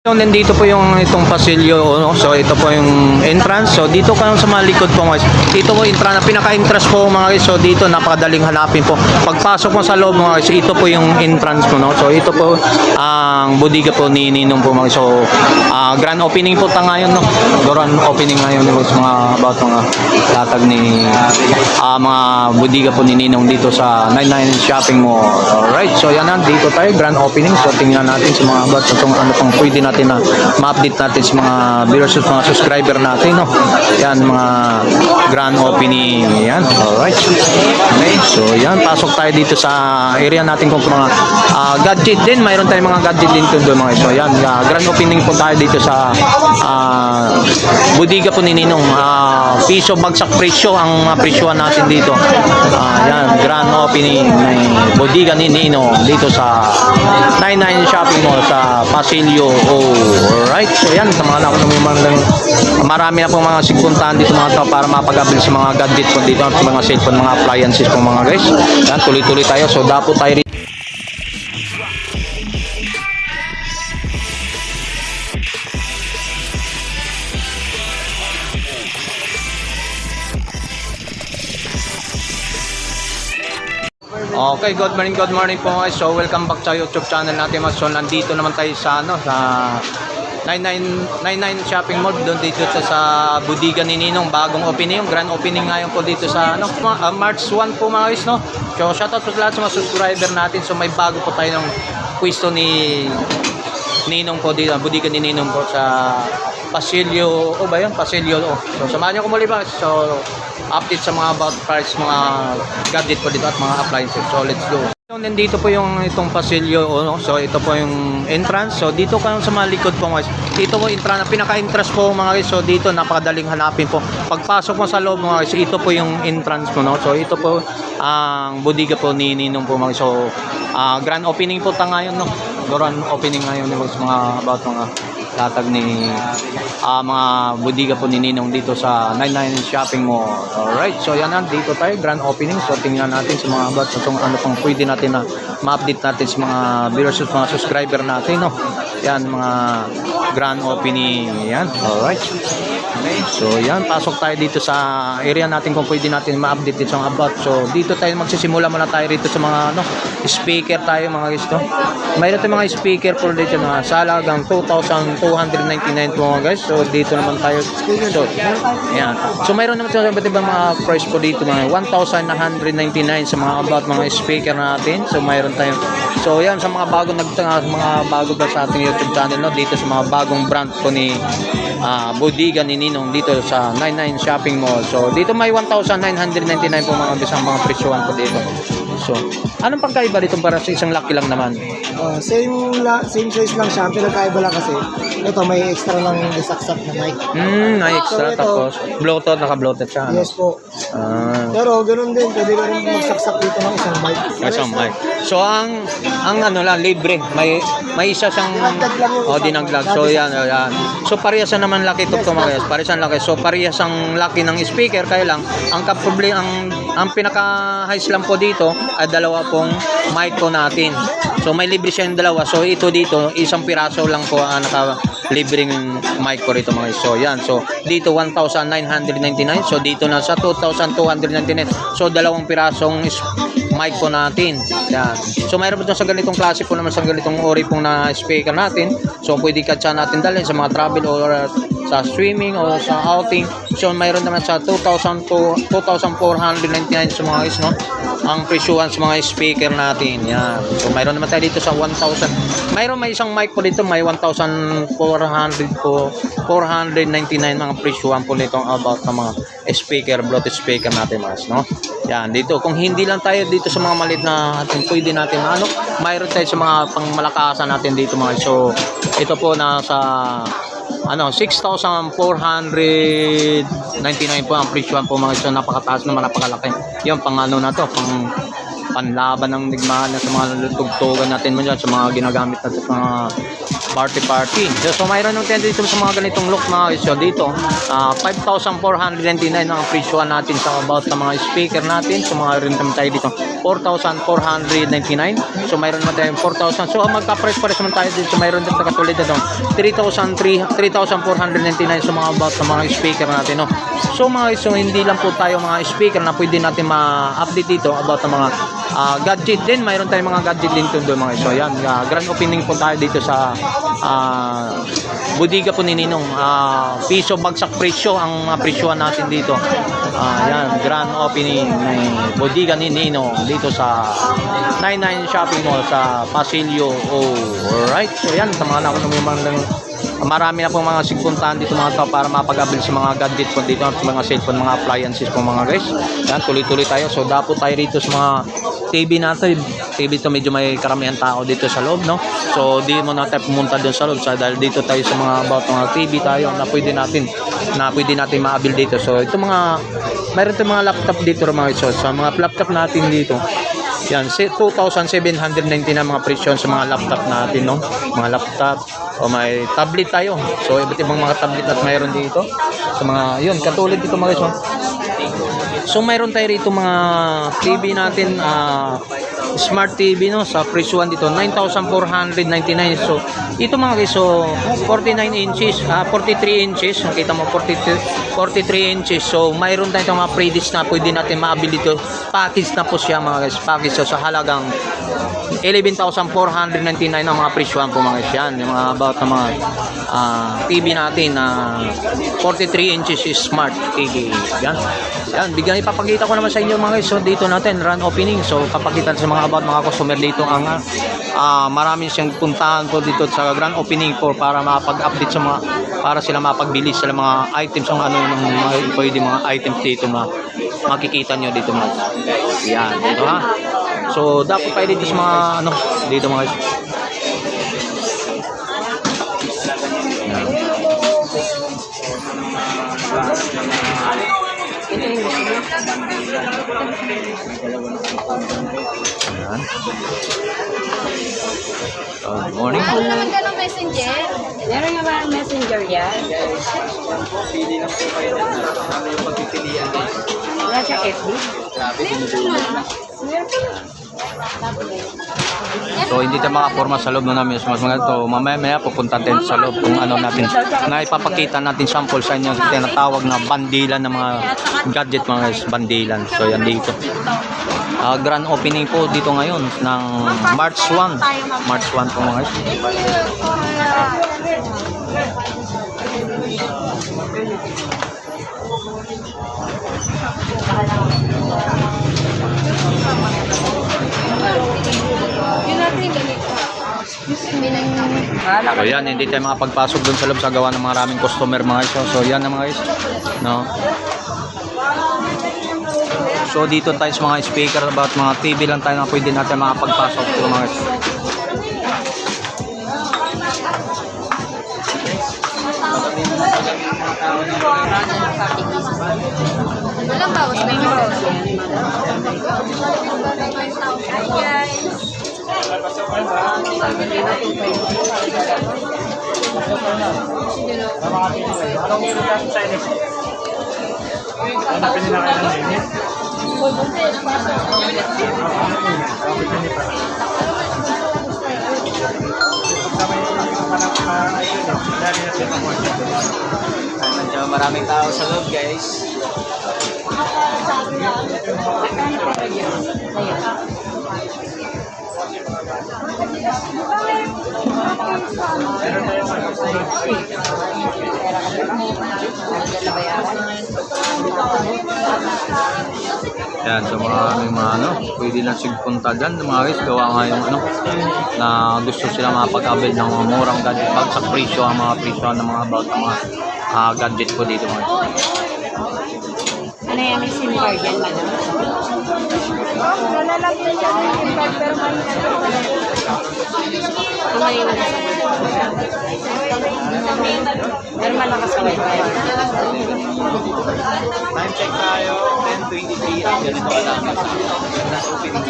So, nandito po yung itong pasilyo, no? So ito po yung entrance. So dito ka sa mga likod po guys. Dito po entrance, pinaka-entrance po mga guys. So dito napakadaling hanapin po. Pagpasok mo sa loob mga guys, ito po yung entrance mo, no? So ito po ang bodega po ni Ninong po mga guys. So grand opening po ta ngayon, no? Grand opening ngayon guys, mga about mga latag ni mga bodega po ni Ninong dito sa 99 Shopping Mall. Alright, so yan na, dito tayo, grand opening. So tingnan natin sa mga about itong ano pang pwede natin na ma-update natin sa mga viewers at mga subscriber natin, no? Yan, mga grand opening. Yan, alright. Okay, so yan, pasok tayo dito sa area natin kung mga gadget din. Mayroon tayong mga gadget din doon mga. So yan, grand opening po tayo dito sa bodega po ni Ninong. Piso bagsak presyo ang presyohan natin dito. Yan, grand opening ng bodega ni Ninong dito sa 99 Shopping Mall sa Pasilyo. Alright, so yan, sa mga marami na pong mga sigpuntahan dito mga tao para mapag-avail sa mga gadget po dito at mga cellphone, mga appliances po mga guys. Yan, tuloy-tuloy tayo. So dapo tayo rin. Okay, good morning po guys. So welcome back sa YouTube channel natin mas. So nandito naman tayo sa sa 99 Shopping Mall doon dito sa bodega ni Ninong, bagong opening, grand opening ngayon po dito sa March 1 po mga guys, no. So shoutout po sa lahat sa mga subscriber natin. So may bago po tayo ng pwesto ni Ninong po dito, bodega ni Ninong po sa Pasilyo, Pasilyo. So samahan niyo ko muli ba. So update sa mga about price, mga gadget po dito at mga appliances. So let's go. So nandito po yung itong pasilyo, no? So ito po yung entrance. So dito ka sa mga likod po guys. Dito po entrance, pinaka-entrance po mga guys. So dito napakadaling hanapin po. Pagpasok mo sa loob mga guys, ito po yung entrance mo, no? So ito po ang bodega po ni Ninong po mga guys. So grand opening po ta ngayon, no? Grand opening ngayon guys, mga about mga latag ni mga bodega po ni Ninong dito sa 99 Shopping Mall. Alright, so yan na, dito tayo, grand opening. So tingnan natin sa mga about itong ano pang pwede natin na ma-update natin sa mga viewers at mga subscriber natin, no? Yan, mga grand opening. Yan, alright. Okay, so yan, pasok tayo dito sa area natin kung pwede natin ma-update dito sa about. So dito tayo magsisimula muna tayo rito sa mga speaker tayo mga guys, no? Mayroon tayong mga speaker po dito na sa halagang 2,299 po mga guys. So dito naman tayo. So yan. So mayroon naman tayo iba't ibang mga price po dito, mga 1,999 sa mga about mga speaker natin. So mayroon tayo. So yan, sa mga bago bago ba sa ating YouTube channel, no? Dito sa mga bagong brand po ni bodega ni Ninong dito sa 99 Shopping Mall. So dito may 1,999 po mga bisang mga presyohan po dito. So anong pagkaiba dito para sa isang laki lang naman? Same size lang siya. Pinagkaiba lang kasi ito may extra lang saksak na mic. May extra. So, tapos Bluetooth, naka-Bluetooth siya. Yes po. Pero ganoon din, pwede ka rin magsaksak dito ng isang mic. Isang mic. So ang ano lang, libre. May isa siyang dinagdag. So yan. So parehas naman laki ito mga guys. Parehas ang laki. So parehas ang laki ng speaker, kaya lang ang problema ang pinaka-highs lang po dito ay dalawa pong mic po natin. So may libre siya yung dalawa. So ito dito, isang piraso lang po ang naka-libreng mic po rito mga guys. So yan. So dito 1,999. So dito na sa 2,299. So dalawang pirasong mic po natin. Yan. So mayroon po sa ganitong klase po naman, sa ganitong ori pong na speaker natin. So pwede ka siya natin dalhin sa mga travel or sa swimming o sa outing. So mayroon naman sa 2,499 sa mga guys, no? Ang presyuhan sa mga speaker natin. Yan. So mayroon naman tayo dito sa 1,000. Mayroon may isang mic po dito, may 1,400 po, 499 mga presyuhan po nito about ng mga speaker, Bluetooth speaker natin mas, no? Yan, dito kung hindi lang tayo dito sa mga maliit na ating pwede natin mayroon tayo sa mga pangmalakasan natin dito mga. So ito po nasa 6,499 po ang presyohan po mga. So napakataas naman, napakalaki. Yung pang na to, pang panlaban ng digmaan sa mga tugtugan natin mo dyan, sa mga ginagamit natin sa mga party. So mayroon ng tenda dito sa mga ganitong look mga guys. So dito 5,499 ang presyohan natin sa about sa mga speaker natin. So mga rin naman tayo dito 4,499. So mayroon naman tayong 4,000. So magka-price-price naman tayo dito. So mayroon din katulad nito 3,499 so mga about sa mga speaker natin, no. So mga guys, so hindi lang po tayo mga speaker na pwede natin ma-update dito about ng mga gadget din. Mayroon tayong mga gadget din doon mga guys. So yan, grand opening po tayo dito sa Budiga po ni Ninong. Piso bagsak presyo ang mga presyohan natin dito. Yan, grand opening ng Budiga ni Ninong dito sa 99 Shopping Mall sa Pasilio. Alright, so yan, sa mga marami na pong mga sigpuntahan dito mga tao para mapag-avail sa mga gadget po dito, sa mga cellphone, mga appliances po mga guys. Yan, tuloy-tuloy tayo. So dapo tayo rito sa mga TV natin. TV to medyo may karamihan tao dito sa loob, no. So di mo na tayo pumunta doon sa loob dahil dito tayo sa mga about mga TV tayo na pwede natin ma-avail dito. So ito mayroon tayong mga laptop dito mga guys. So sa mga laptop natin dito, yan, 2,799 mga presyon sa mga laptop natin, no. Mga laptop o may tablet tayo. So iba't ibang mga tablet at mayroon dito. Sa mga yun, katulad dito mga guys. So mayroon tayo rito mga TV natin, smart TV, no, sa presyon dito 9,499. So ito mga guys, so 49 inches, 43 inches, nakita mo 43 inches. So mayroon tayong mga pre-disc na pwede natin ma-avail dito. Package na po siya mga guys, package. So sa halagang 11,499 ang mga presyon po mga guys. Yan, yung mga about na mga TV natin na 43 inches is smart TV. Yan, bigyan ipapakita ko naman sa inyo mga guys. So dito natin run opening. So kapakita sa mga about mga customer dito ang marami siyang puntahan po dito sa grand opening po para mapag-update sa mga, para sila mapagbili sila mga items, ang ano ng mga pwede mga items dito na makikita nyo dito mga. Yan, dito ha. So dapat tayo dito sa mga ano dito mga guys. Yan. Good morning. Ano naman ka ng messenger? Meron nga ba ang messenger yan? Pili lang po kayo ng yung pagpipilian. Wala siya FB? Meron pa na. So hindi tayo makaporma sa loob na namin mas mga to. Mamaya pupunta din sa loob kung ano natin na ipapakita natin sample sa inyo, tinatawag na bandilan ng mga gadget mga guys, bandilan. So yan dito. Grand opening po dito ngayon ng March 1 po mga guys. So yan, hindi tayo makapagpasok dun sa loob sa gawa ng maraming customer mga guys. So yan na mga guys, no. So dito tayo sa mga speaker about mga TV lang tayo na pwede natin makapagpasok dito mga guys. Walang bawas na yung bawas. Hi guys! Maraming tao sa loob guys. Yan, so maraming mga ano, pwede lang sigpunta dyan mga guys, gawa nga yung ano, na gusto sila mapag-avail ng mga murang gadget, bagsak presyo ang mga presyo ng mga about ng mga gadget po dito mga guys. Ano yan, may SIM card yan, madam? Nalalagyan yan yung SIM card, pero may pero malakas sa wifi. Time check tayo, 10:23 at ganito ka lang. Last opening.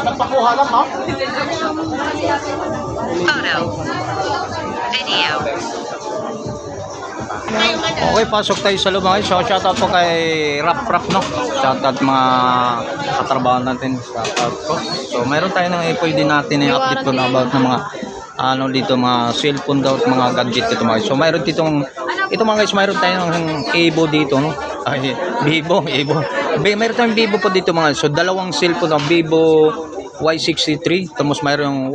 Nagpakuha lang, ha? Okay, pasok tayo sa loob mga guys. So, shoutout po kay Rap Rap, no? Shoutout mga katrabaho natin. Shoutout po. So, mayroon tayo ng pwede natin i-update ko na about ng mga ano dito, mga cellphone daw, mga gadget dito mga guys. So, mayroon ditong, ito mga guys, mayroon tayo ng Evo dito, no? Ay, Vivo. Mayroon tayong Vivo po dito mga guys. So, dalawang cellphone ng Vivo Y63. Tapos mayroon yung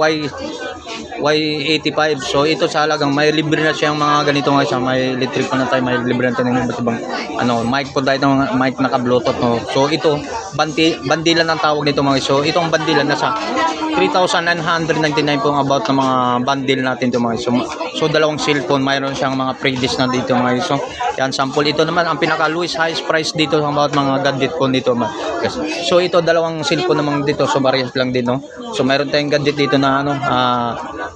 Y85. So ito sa halagang may libre na siyang mga ganito nga siya, may electric pa na tayo, may libre na tayo ng iba't ibang ano, mic po tayo ng mic naka-bluetooth, no. So ito bandilan ang tawag nito mga. So itong bandilan nasa 3,999 po ang about ng mga bundle natin to mga. So dalawang cellphone, mayroon siyang mga pre-dis na dito mga. So yan, sample ito naman ang pinaka lowest highest price dito about mga gadget po dito mga. So ito dalawang cellphone naman dito, so variant lang din, no. So mayroon tayong gadget dito na ano,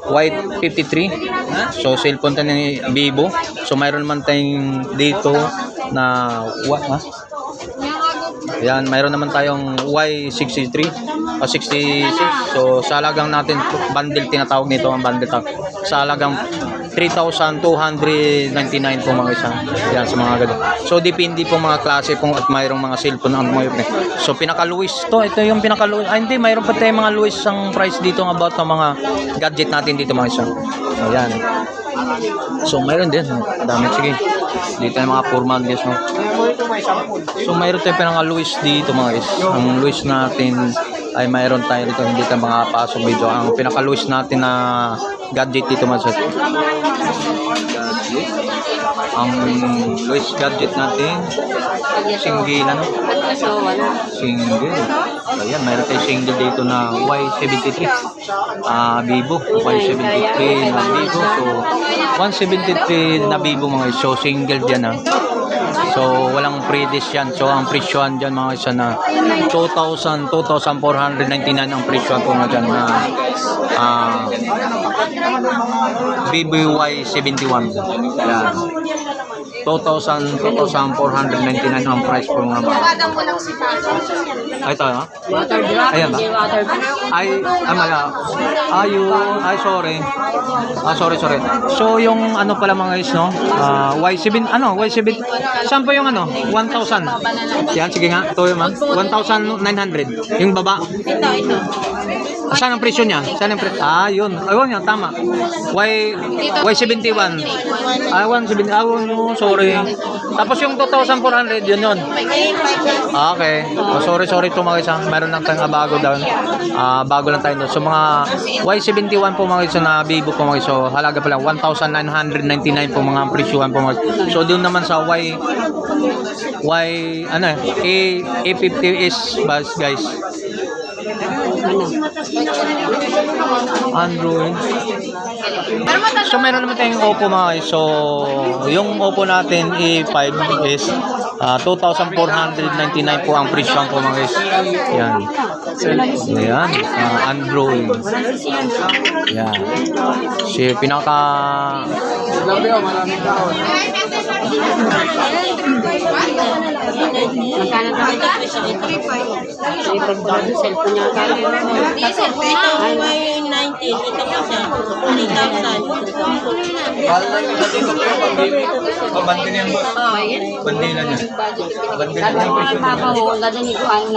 Y53. So cellphone tayo ni Vivo. So mayroon naman tayong dito na what, ha? Yan, mayroon naman tayong Y63 o 66. So sa halagang natin bundle, tinatawag nito ang bundle sa halagang 3,299 po mga isa. Yan sa mga ganun. So depende po mga klase po at mayroong mga cellphone ang mga. So pinaka-lowest to, ito yung pinaka-lowest. Hindi, mayroon pa tayong mga lowest ang price dito about ng mga gadget natin dito mga isa. So yan. So mayroon din, dami, sige. Dito yung mga formal guys, no. So mayroon tayong pinaka-lowest dito mga guys. Ang lowest natin ay mayroon tayo dito, hindi tayo makapasok video. Ang pinaka-lowest natin na gadget dito mga guys. Ang lowest gadget natin single, ano? Single. Ayan, mayroon tayo single dito na Y73 Vivo. Y73 na Vivo. So 173 na Vivo mga guys. So single dyan, ha. So walang pre-dis yan. So ang presyohan dyan mga isa na 2,499 ang presyohan po na dyan na Vivo Y71. Yan, 2,499 ang price po mga mga. Ay, ito, ha? Ayan ba? Ay, sorry. Sorry. So yung ano pala mga guys, no? Y7, saan po yung ano? 1,000. Yan, sige nga. Ito yung 1,900. Yung baba. Ito. Saan ang presyo niya? Saan ang presyo? Yun. Ayun yan, tama. Y71. 170. Sorry. Tapos yung 2,400, yun. Okay. Sorry to mga isa. Meron lang tayong bago down. Bago lang tayo doon. So mga Y71 po mga isa na Vivo po mga isa. So halaga pala 1,999 po mga presyuhan po mga isa. So doon naman sa A50s guys. Android. So meron naman tayong Oppo mga guys. So yung Oppo natin A5 is 2,499 po ang presyo po mga guys. Yan. Yan, Android. Yan. Si pinaka Magkano ba ito? Cellphone niya kaya. May 19, ito po siya. 3,000. Pabandin yan boss. Bandilan niya. Bandilan niya.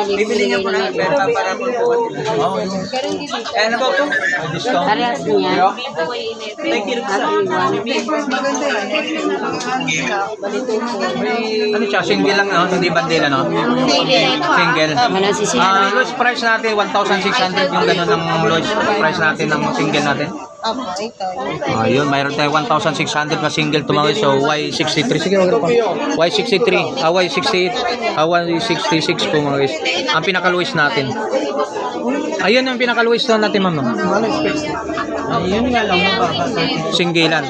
Bibili niya po na. Para po po. Ano ba ito? Discount. Parehas niya. Ano siya? Single lang, no? Hindi bandila, no? Single. Lowest price natin, 1,600 yung gano'n ang lowest price natin ng single natin. Opo, ito. Ayun, mayroon tayo 1,600 na single tumawid. So Y63. Sige, wag pa. Y63, Y68, Y66 po mga guys. Ang pinaka-lowest natin. Ayun ang pinaka-lowest natin, ma'am. Ayun nga lang, mababa sa akin. Singgilan.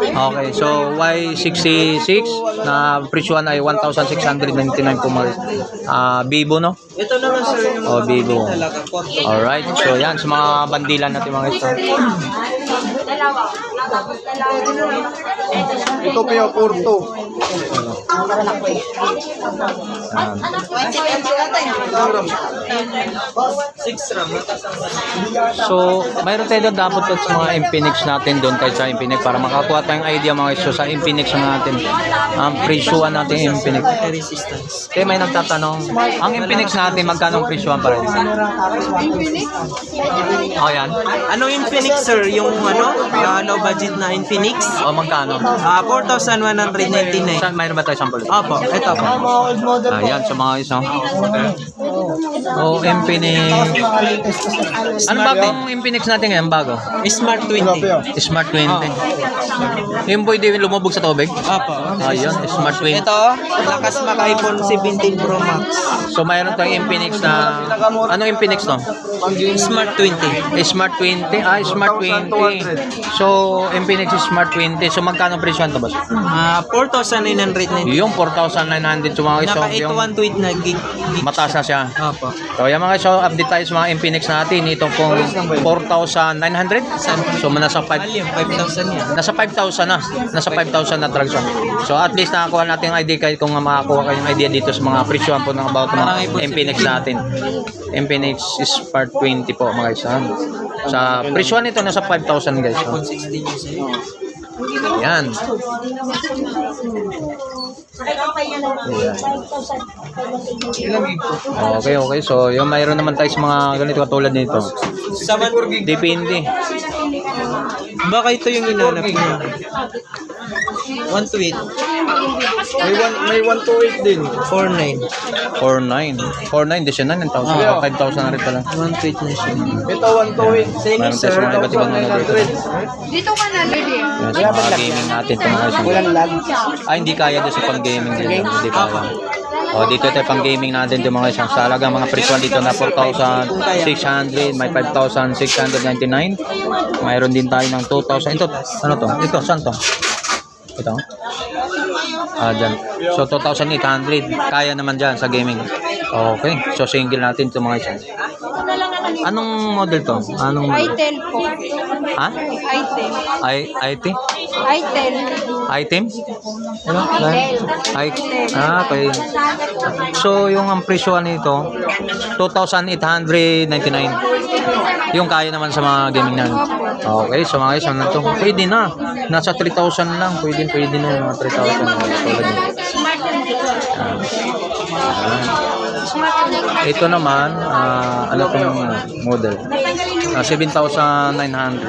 Okay, so Y66 na presyo ay 1,699 po mga Vivo, no? Ito naman sir, yung Oh, Vivo. talaga. Alright, so yan sa mga bandilan natin mga ito. Ito pa yung Porto. Yan. 6 RAM, natasang So, mayroon tayo doon dapat doon sa mga Infinix natin doon tayo sa Infinix para makakuha tayong idea mga iso sa Infinix na natin. Ang presyuan natin Infinix. resistance. Kaya may nagtatanong, ang Infinix natin magkano ang presyuan pa rin? Oh, yan. Anong Infinix sir? Yung low budget na Infinix? O magkano? 4,199. Saan mayroon ba tayo sample? Opo, ito po. Mga old model po. Ayan, sa mga iso. O, Infinix. Mga latest kasi. Ano bagong Infinix natin ngayon? Bago? Smart 20. Smart 20. Yung pwede lumubog sa tubig? Opo. Ayun, Smart 20. Ito, lakas maka-iPhone 17 Pro Max. So mayroon tayong Infinix na anong Infinix no? Smart 20. Smart 20. Smart 20. So Infinix Smart 20. So magkano presyo nito boss? 4,999. Yung 4,900 so mga iso Naka yung 812 na gig. mataas na siya. Opo. So yung mga iso update tayo sa mga Infinix natin. Itong pong 4,900. So nasa 5 Mahal yung 5,000 yan. Nasa 5,000 na. Nasa 5,000 na traction. So at least nakakuha natin ang idea kahit kung makakuha kayong idea dito sa mga presyohan po ng about mga Infinix natin. Infinix Smart 20 po mga isa. Sa presyohan nito nasa 5,000 guys. iPhone 16 yung sa'yo. Yan. Okay, okay. So, yung mayroon naman tayo sa mga ganito katulad nito. 7 gig. Depende. Baka ito yung hinanap niya. 128. May 128 din. 49. 4,900. 4,900. Di siya na. 9,000. 5,000 na rin pala. 128 na siya. Ito 128. Sa inyo Mayroon tayo sir, sa mga iba't ibang mga dito. Dito ka na, baby. Yan, sa mga gaming natin. Ito mga isang Walang lag. hindi kaya doon sa pang-gaming dito. Hindi kaya. O, dito ito pang-gaming natin yung mga isang salaga. Mga presyon dito na 4,600. May 5,699. Mayroon din tayo ng 2,000. Ito, ano to? Ito, saan to? Ito? Dyan. So, 2,800. Kaya naman dyan sa gaming. Okay. So, single natin ito mga isang. Anong model to? Anong model? Itel po. Ha? Itel. IT? Itel. Item? Ano? Okay. So, yung ang presyo nito, 2,899. Yung kaya naman sa mga gaming na. Okay, so mga isang na to. Pwede na. Nasa 3,000 lang. Pwede na yung mga 3,000. Ito naman, ano itong model? 7,900.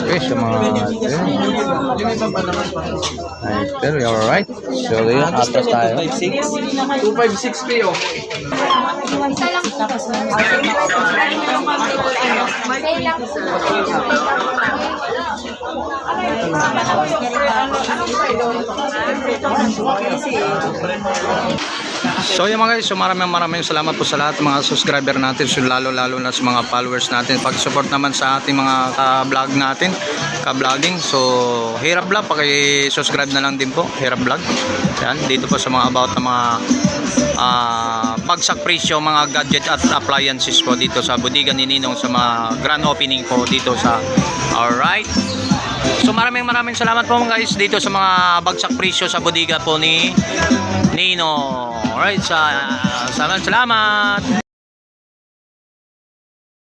Okay, so mga pero alright. So yun, atas tayo. 256 PO. So yung mga guys, so maraming salamat po sa lahat ng mga subscriber natin, so lalo na sa mga followers natin, pag-support naman sa ating mga ka-vlog natin, ka-vlogging. So Hirap Vlog, paki-subscribe na lang din po, Hirap Vlog. Yan, dito po sa mga about na mga bagsak presyo, mga gadget at appliances po dito sa Bodega ni Ninong sa mga grand opening po dito sa alright. So maraming salamat po mga guys dito sa mga bagsak presyo sa bodega po ni Nino. Alright, salamat.